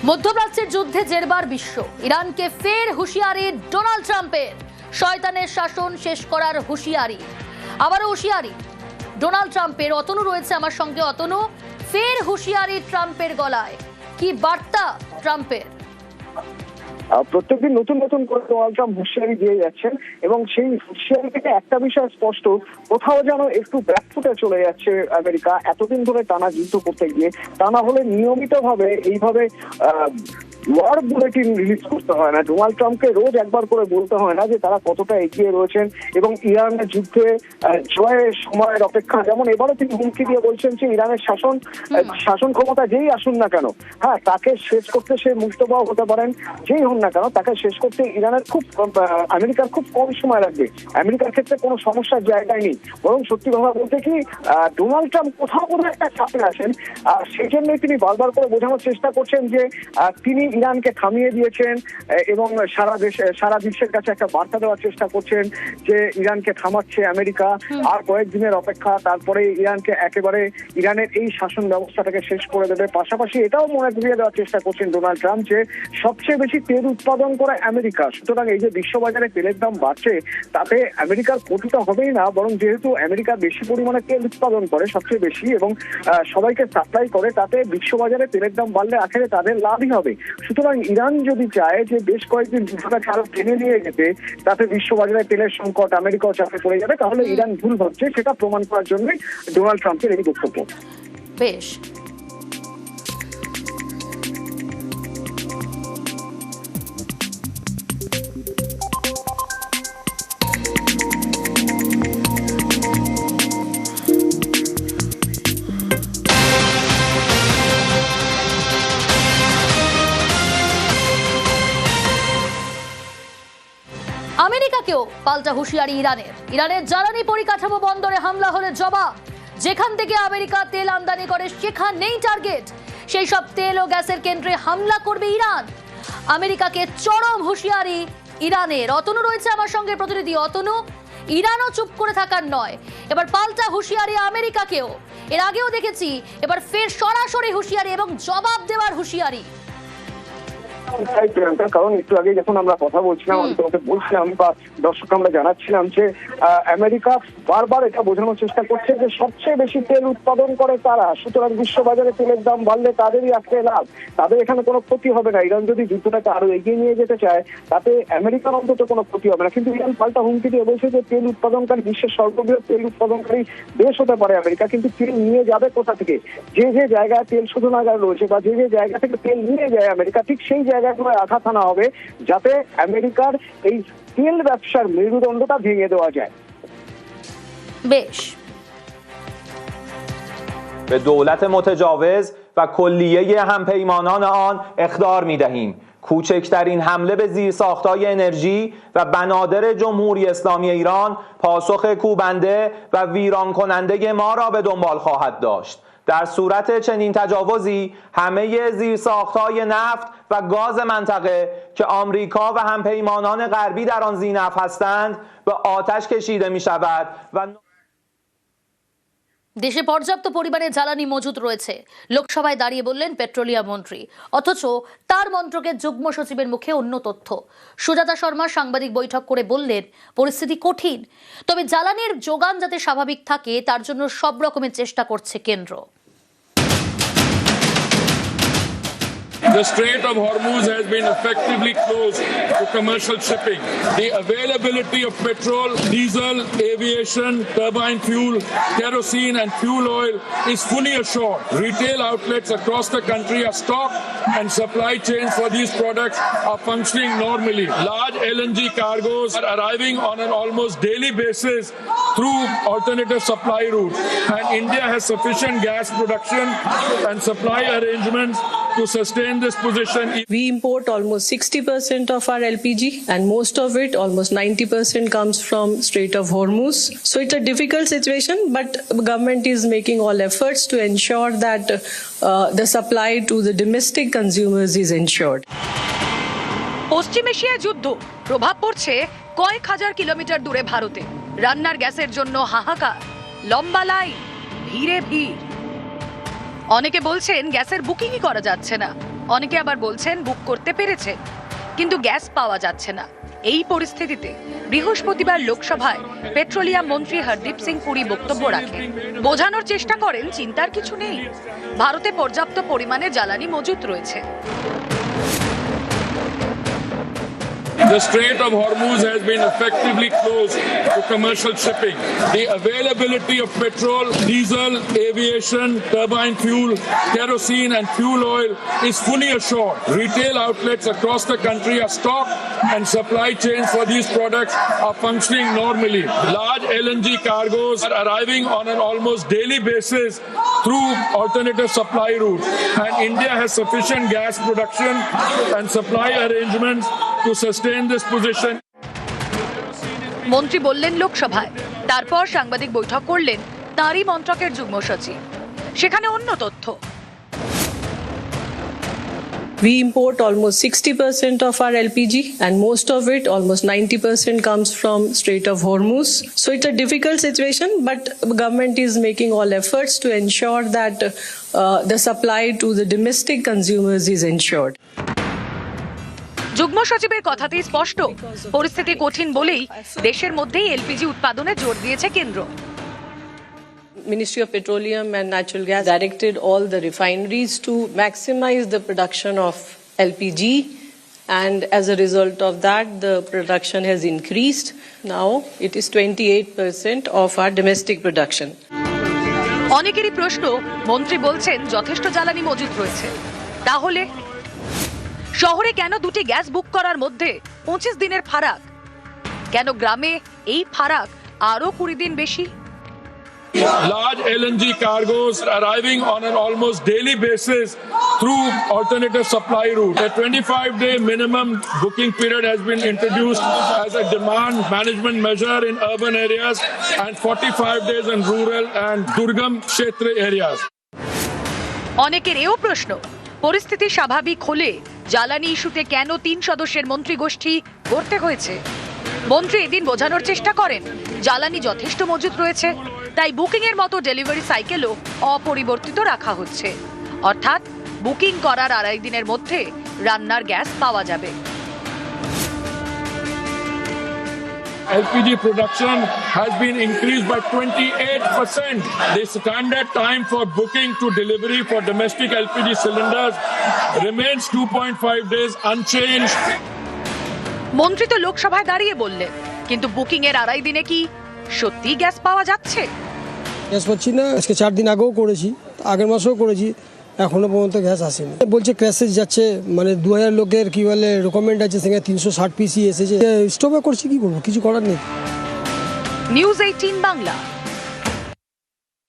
মধ্যপ্রাচ্যের যুদ্ধে জেরবার বিশ্ব। ইরানকে ফের হুঁশিয়ারি ডোনাল্ড ট্রাম্পের। শয়তানের শাসন শেষ করার হুঁশিয়ারি, আবারও হুঁশিয়ারি ডোনাল্ড ট্রাম্পের। অতনু রয়েছে আমার সঙ্গে। অতনু, ফের হুঁশিয়ারি ট্রাম্পের গলায়, কি বার্তা ট্রাম্পের? প্রত্যেকদিন নতুন নতুন করে ডোনাল্ড ট্রাম্প হুঁশিয়ারি দিয়ে যাচ্ছেন এবং সেই হুঁশিয়ারি থেকে একটা বিষয় স্পষ্ট, কোথাও যেন একটু ব্যাকফুটে চলে যাচ্ছে আমেরিকা। এতদিন ধরে টানা যুদ্ধ করতে গিয়ে তা না হলে নিয়মিতভাবে এইভাবে ওয়ার বুলেটিন রিলিজ করতে হয় না। ডোনাল্ড ট্রাম্পকে রোজ একবার করে বলতে হয় না যে তারা কতটা এগিয়ে রয়েছেন এবং ইরানের যুদ্ধে জয়ের সময়ের অপেক্ষা। যেমন এবারও তিনি হুমকি দিয়ে বলছেন যে ইরানের শাসন ক্ষমতা যেই আসুন না কেন, হ্যাঁ, তাকে শেষ করতে সে মুক্তবাহ হতে পারেন, যেই হন না কেন তাকে শেষ করতে আমেরিকার খুব কম সময় লাগবে। আমেরিকার ক্ষেত্রে কোনো সমস্যার জায়গায় নেই। বরং সত্যি কথা বলতে কি, ডোনাল্ড ট্রাম্প কোথাও কোনো একটা চাপে আছেন। সেই জন্যই তিনি বারবার করে বোঝানোর চেষ্টা করছেন যে তিনি ইরানকে থামিয়ে দিয়েছেন এবং সারা বিশ্বের কাছে একটা বার্তা দেওয়ার চেষ্টা করছেন যে ইরানকে থামাচ্ছে আমেরিকা। আর কয়েকদিনের অপেক্ষা, তারপরে ইরানকে একেবারে ইরানের এই শাসন ব্যবস্থাটাকে শেষ করে দেবে। পাশাপাশি এটাও মনে করিয়ে দেওয়ার চেষ্টা করছেন ডোনাল্ড ট্রাম্প যে সবচেয়ে বেশি তেল উৎপাদন করে আমেরিকা। সুতরাং এই যে বিশ্ববাজারে তেলের দাম বাড়ছে, তাতে আমেরিকার ক্ষতিটা হবেই না, বরং যেহেতু আমেরিকা বেশি পরিমাণে তেল উৎপাদন করে, সবচেয়ে বেশি, এবং সবাইকে সাপ্লাই করে, তাতে বিশ্ববাজারে তেলের দাম বাড়লে আখেরে তাদের লাভই হবে। সুতরাং ইরান যদি চায় যে বেশ কয়েকদিন যুদ্ধটাকে আরো টেনে নিয়ে যেতে, তাতে বিশ্ববাজারে তেলের সংকট আমেরিকাও চাপে পড়ে যাবে, তাহলে ইরান ভুল ভাবছে। সেটা প্রমাণ করার জন্য ডোনাল্ড ট্রাম্পের এই বক্তব্য। বেশ, আমেরিকাকেও পাল্টা হুঁশিয়ারি ইরানের জ্বালানি পরিকাঠামো বন্দরে হামলা হলে জবাব। যেখান থেকে আমেরিকা তেল আমদানি করে সেখানেই টার্গেট। সেই সব তেল ও গ্যাসের কেন্দ্রে হামলা করবে ইরান। আমেরিকাকে চরম হুঁশিয়ারি ইরানের। অতনু রয়েছে আমার সঙ্গে প্রতিনিধি। অতনু, ইরানও চুপ করে থাকার নয়, এবার পাল্টা হুঁশিয়ারি আমেরিকাকেও। এর আগেও দেখেছি, এবার ফের সরাসরি হুঁশিয়ারি এবং জবাব দেওয়ার হুঁশিয়ারি। কারণ একটু আগে যখন আমরা কথা বলছিলাম, আমি তোমাকে বলছিলাম বা দর্শক আমরা জানাচ্ছিলাম যে আমেরিকা বারবার এটা বোঝানোর চেষ্টা করছে যে সবচেয়ে বেশি তেল উৎপাদন করে তারা, সুতরাং বিশ্ববাজারে তেলের দাম বাড়লে তাদেরই আজকে লাভ, তাদের এখানে কোনো ক্ষতি হবে না। ইরান যদি যুদ্ধটাকে আরো এগিয়ে নিয়ে যেতে চায়, তাতে আমেরিকার অন্তত কোনো ক্ষতি হবে না। কিন্তু ইরান পাল্টা হুমকি দিয়ে বলছে যে তেল উৎপাদনকারী, বিশ্বের সর্ববৃহৎ তেল উৎপাদনকারী দেশ হতে পারে আমেরিকা, কিন্তু তেল নিয়ে যাবে কোথা থেকে? যে যে জায়গায় তেল শোধনাগার রয়েছে বা যে যে জায়গা থেকে তেল নিয়ে যায় আমেরিকা, ঠিক সেই জায়গাগুলো আঘাত আনা হবে যাতে আমেরিকার এই তেল ব্যবসার মেরুদণ্ডটা ভেঙে দেওয়া যায়। বেশ, به دولت متجاوز و کلیه همپیمانان آن اخطار می‌دهیم. کوچکترین حمله به زیرساخت‌های انرژی و بنادر جمهوری اسلامی ایران پاسخ کوبنده و ویران کننده ما را به دنبال خواهد داشت. در صورت چنین تجاوزی همه زیرساخت‌های نفت و گاز منطقه که آمریکا و همپیمانان غربی در آن ذی‌نفع هستند به آتش کشیده می‌شود و দেশে পর্যাপ্ত পরিমাণে জ্বালানি মজুত রয়েছে, লোকসভায় দাঁড়িয়ে বললেন পেট্রোলিয়াম মন্ত্রী। অথচ তার মন্ত্রকের যুগ্ম সচিবের মুখে অন্য তথ্য। সুজাতা শর্মা সাংবাদিক বৈঠক করে বললেন পরিস্থিতি কঠিন, তবে জ্বালানির যোগান যাতে স্বাভাবিক থাকে তার জন্য সব রকমের চেষ্টা করছে কেন্দ্র। The Strait of Hormuz has been effectively closed to commercial shipping. The availability of petrol, diesel, aviation, turbine fuel, kerosene and fuel oil is fully assured. Retail outlets across the country are stocked and supply chains for these products are functioning normally. Large LNG cargoes are arriving on an almost daily basis through alternative supply routes, and India has sufficient gas production and supply arrangements to sustain this position. We import almost 60% of our LPG, and most of it, almost 90%, comes from Strait of Hormuz. So it's a difficult situation, but government is making all efforts to ensure that the supply to the domestic consumers is ensured. পশ্চিম এশিয়ায় যুদ্ধ প্রভাব পড়ছে কয়েক হাজার kilometre দূরে ভারতে। রান্নার গ্যাসের জন্য হাহাকার, লম্বা লাইন, ভিড়ে ভিড়। অনেকে বলছেন গ্যাসের বুকিংই করা যাচ্ছে না। অনেকে আবার বলছেন বুক করতে পেরেছে, কিন্তু গ্যাস পাওয়া যাচ্ছে না। এই পরিস্থিতিতে বৃহস্পতিবার লোকসভায় পেট্রোলিয়াম মন্ত্রী হরদীপ সিং পুরী বক্তব্য রাখেন। বোঝানোর চেষ্টা করেন চিন্তার কিছু নেই, ভারতে পর্যাপ্ত পরিমাণে জ্বালানি মজুত রয়েছে। The Strait of Hormuz has been effectively closed to commercial shipping. The availability of petrol, diesel, aviation, turbine fuel, kerosene and fuel oil is fully assured. Retail outlets across the country are stocked and supply chains for these products are functioning normally. Large LNG cargoes are arriving on an almost daily basis through alternative supply routes, and India has sufficient gas production and supply arrangements to sustain this position. মন্ত্রী বললেন লোকসভায়, তারপর সাংবাদিক বৈঠক করলেন তারই মন্ত্রকের যুগ্ম সচিব। সেখানে অন্য তথ্য। We import almost 60% of our LPG, and most of it, almost 90%, comes from Strait of Hormuz. So it's a difficult situation, but government is making all efforts to ensure that the supply to the domestic consumers is ensured. যুগ্ম সচিবের কথাতেই স্পষ্ট, পরিস্থিতি কঠিন বলেই দেশের মধ্যেই LPG উৎপাদনে জোর দিয়েছে কেন্দ্র। Ministry of Petroleum and Natural Gas directed all the refineries to maximize the production of LPG, and as a result of that, the production has increased. Now it is 28% of our domestic production. অনেকেরই প্রশ্ন, মন্ত্রী বলছেন যথেষ্ট জ্বালানি মজুত রয়েছে, তাহলে শহরে কেন দুটি গ্যাস বুক করার মধ্যে 25 দিনের ফারাক? কেন গ্রামে এই ফারাক আরো 20 দিন বেশি? Large LNG cargoes are arriving on an almost daily basis through alternative supply route. A 25-day minimum booking period has been introduced as a demand management measure in urban areas and 45 days in rural and Durgam Kshetra areas. অনেকের এও প্রশ্ন, পরিস্থিতি স্বাভাবিক হলে জ্বালানি ইস্যুতে কেন 3 সদস্যের মন্ত্রী গোষ্ঠী করতে হয়েছে? মন্ত্রী এদিন বোঝানোর চেষ্টা করেন জ্বালানি যথেষ্ট মজুত রয়েছে, তাই বুকিং এর মতো ডেলিভারি সাইকেলও অপরিবর্তিত রাখা হচ্ছে, অর্থাৎ বুকিং করার 2.5 দিনের মধ্যে রান্নার গ্যাস পাওয়া যাবে। LPG production has been increased by 28%. The standard time for booking to delivery for domestic LPG cylinders remains 2.5 days unchanged. মন্ত্রী তো লোকসভায় দাঁড়িয়ে বললেন, কিন্তু বুকিং এর 2.5 দিনে কি সত্যি গ্যাস পাওয়া যাচ্ছে? গ্যাস পাচ্ছি না। আজকে 4 দিন আগেও করেছি, আগের মাসেও করেছি, এখনো পর্যন্ত গ্যাস আসেনি। বলছে ক্র্যাশেজ যাচ্ছে, মানে 2000 লোকের কি বলে রেকমেন্ড আছে, সেখানে 360 পিসি এসেছে। স্টপে করছি, কি করবো, কিছু করার নেই। নিউজ 18 বাংলা।